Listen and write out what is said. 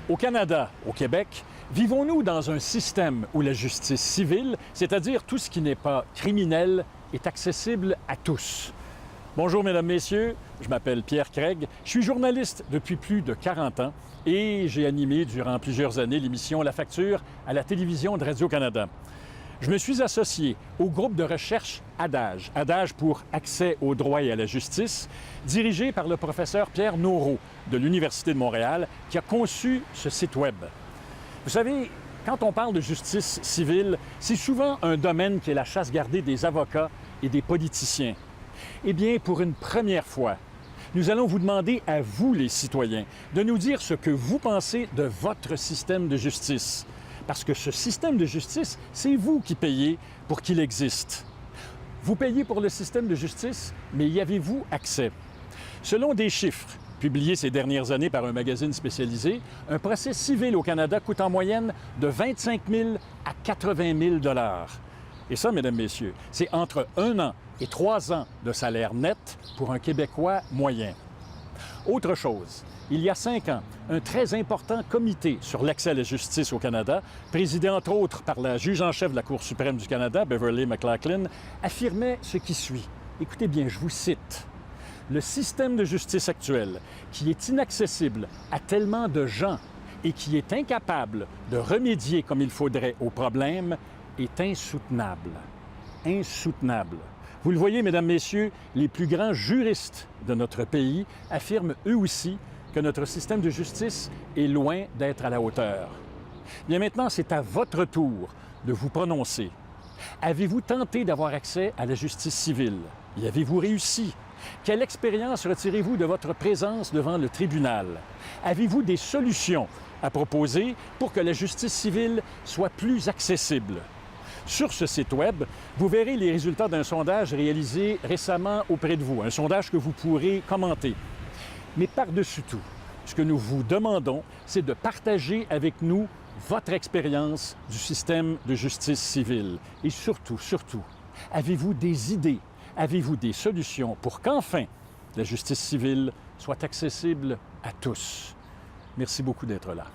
Au Canada, au Québec, vivons-nous dans un système où la justice civile, c'est-à-dire tout ce qui n'est pas criminel, est accessible à tous? Bonjour, mesdames, messieurs, je m'appelle Pierre Craig, je suis journaliste depuis plus de 40 ans et j'ai animé durant plusieurs années l'émission La Facture à la télévision de Radio-Canada. Je me suis associé au groupe de recherche Adage, Adage pour accès au droit et à la justice, dirigé par le professeur Pierre Noreau de l'Université de Montréal, qui a conçu ce site Web. Vous savez, quand on parle de justice civile, c'est souvent un domaine qui est la chasse gardée des avocats et des politiciens. Eh bien, pour une première fois, nous allons vous demander à vous, les citoyens, de nous dire ce que vous pensez de votre système de justice. Parce que ce système de justice, c'est vous qui payez pour qu'il existe. Vous payez pour le système de justice, mais y avez-vous accès? Selon des chiffres publiés ces dernières années par un magazine spécialisé, un procès civil au Canada coûte en moyenne de 25 000 à 80 000 $. Et ça, mesdames, messieurs, c'est entre 1 an et 3 ans de salaire net pour un Québécois moyen. Autre chose, il y a 5 ans, un très important comité sur l'accès à la justice au Canada, présidé entre autres par la juge en chef de la Cour suprême du Canada, Beverley McLachlin, affirmait ce qui suit. Écoutez bien, je vous cite. « Le système de justice actuel, qui est inaccessible à tellement de gens et qui est incapable de remédier comme il faudrait aux problèmes, est insoutenable. » Insoutenable. Vous le voyez, mesdames, messieurs, les plus grands juristes de notre pays affirment eux aussi que notre système de justice est loin d'être à la hauteur. Bien maintenant, c'est à votre tour de vous prononcer. Avez-vous tenté d'avoir accès à la justice civile? Y avez-vous réussi? Quelle expérience retirez-vous de votre présence devant le tribunal? Avez-vous des solutions à proposer pour que la justice civile soit plus accessible? Sur ce site Web, vous verrez les résultats d'un sondage réalisé récemment auprès de vous, un sondage que vous pourrez commenter. Mais par-dessus tout, ce que nous vous demandons, c'est de partager avec nous votre expérience du système de justice civile. Et surtout, avez-vous des idées, avez-vous des solutions pour qu'enfin la justice civile soit accessible à tous? Merci beaucoup d'être là.